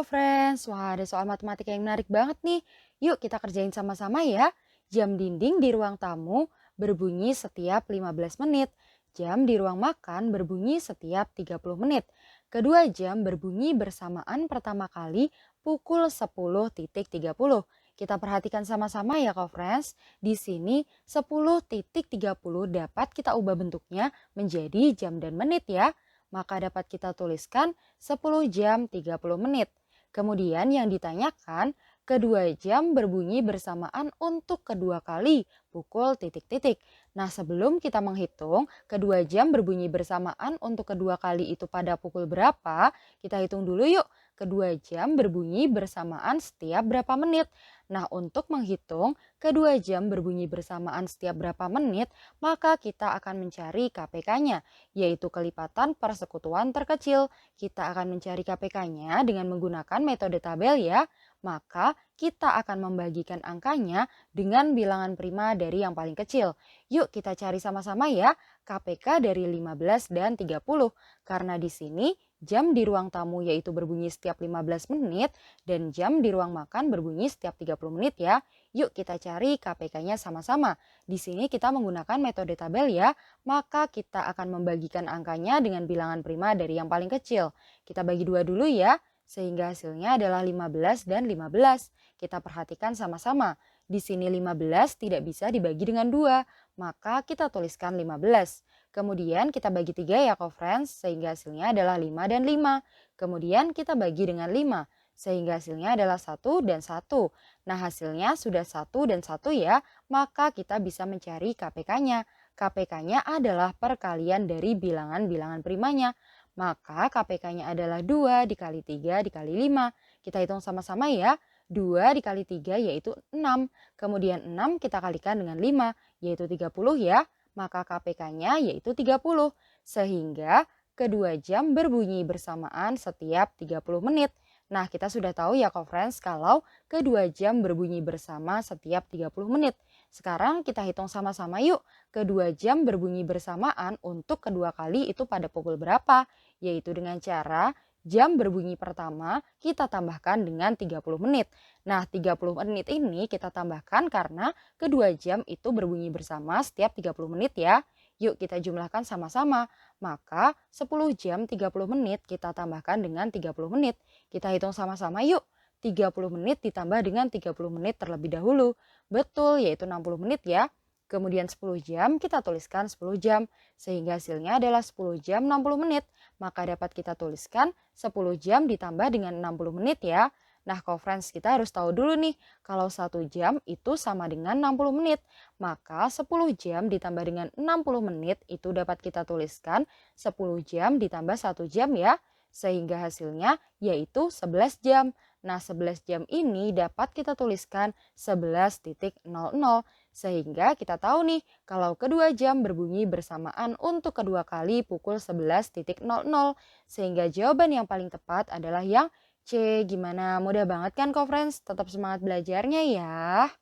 Friends. Wah, ada soal matematika yang menarik banget nih. Yuk kita kerjain sama-sama ya. Jam dinding di ruang tamu berbunyi setiap 15 menit. Jam di ruang makan berbunyi setiap 30 menit. Kedua jam berbunyi bersamaan pertama kali pukul 10.30. Kita perhatikan sama-sama ya Friends. Di sini 10.30 dapat kita ubah bentuknya menjadi jam dan menit ya. Maka dapat kita tuliskan 10 jam 30 menit. Kemudian yang ditanyakan, kedua jam berbunyi bersamaan untuk kedua kali pukul titik-titik. Nah, sebelum kita menghitung kedua jam berbunyi bersamaan untuk kedua kali itu pada pukul berapa, kita hitung dulu yuk. Kedua jam berbunyi bersamaan setiap berapa menit. Nah, untuk menghitung kedua jam berbunyi bersamaan setiap berapa menit, maka kita akan mencari KPK-nya, yaitu kelipatan persekutuan terkecil. Kita akan mencari KPK-nya dengan menggunakan metode tabel ya. Maka kita akan membagikan angkanya dengan bilangan prima dari yang paling kecil. Yuk kita cari sama-sama ya KPK dari 15 dan 30. Karena di sini jam di ruang tamu yaitu berbunyi setiap 15 menit dan jam di ruang makan berbunyi setiap 30 menit ya. Yuk kita cari KPK-nya sama-sama. Di sini kita menggunakan metode tabel ya, maka kita akan membagikan angkanya dengan bilangan prima dari yang paling kecil. Kita bagi dua dulu ya, sehingga hasilnya adalah 15 dan 15. Kita perhatikan sama-sama. Di sini 15 tidak bisa dibagi dengan 2, maka kita tuliskan 15. Kemudian kita bagi 3 ya friends, sehingga hasilnya adalah 5 dan 5. Kemudian kita bagi dengan 5, sehingga hasilnya adalah 1 dan 1. Nah hasilnya sudah 1 dan 1 ya, maka kita bisa mencari KPK-nya. KPK-nya adalah perkalian dari bilangan-bilangan primanya. Maka KPK-nya adalah 2 dikali 3 dikali 5. Kita hitung sama-sama ya. 2 dikali 3 yaitu 6. Kemudian 6 kita kalikan dengan 5 yaitu 30 ya. Maka KPK-nya yaitu 30. Sehingga kedua jam berbunyi bersamaan setiap 30 menit. Nah kita sudah tahu ya friends kalau kedua jam berbunyi bersama setiap 30 menit. Sekarang kita hitung sama-sama yuk. Kedua jam berbunyi bersamaan untuk kedua kali itu pada pukul berapa? Yaitu dengan cara jam berbunyi pertama kita tambahkan dengan 30 menit. Nah 30 menit ini kita tambahkan karena kedua jam itu berbunyi bersama setiap 30 menit ya. Yuk kita jumlahkan sama-sama. Maka 10 jam 30 menit kita tambahkan dengan 30 menit. Kita hitung sama-sama yuk. 30 menit ditambah dengan 30 menit terlebih dahulu. Betul, yaitu 60 menit ya. Kemudian 10 jam kita tuliskan 10 jam. Sehingga hasilnya adalah 10 jam 60 menit. Maka dapat kita tuliskan 10 jam ditambah dengan 60 menit ya. Nah, friends kita harus tahu dulu nih, kalau 1 jam itu sama dengan 60 menit. Maka 10 jam ditambah dengan 60 menit itu dapat kita tuliskan 10 jam ditambah 1 jam ya. Sehingga hasilnya yaitu 11 jam. Nah, 11 jam ini dapat kita tuliskan 11.00. Sehingga kita tahu nih, kalau kedua jam berbunyi bersamaan untuk kedua kali pukul 11.00. Sehingga jawaban yang paling tepat adalah yang C. Gimana? Mudah banget kan, friends? Tetap semangat belajarnya ya.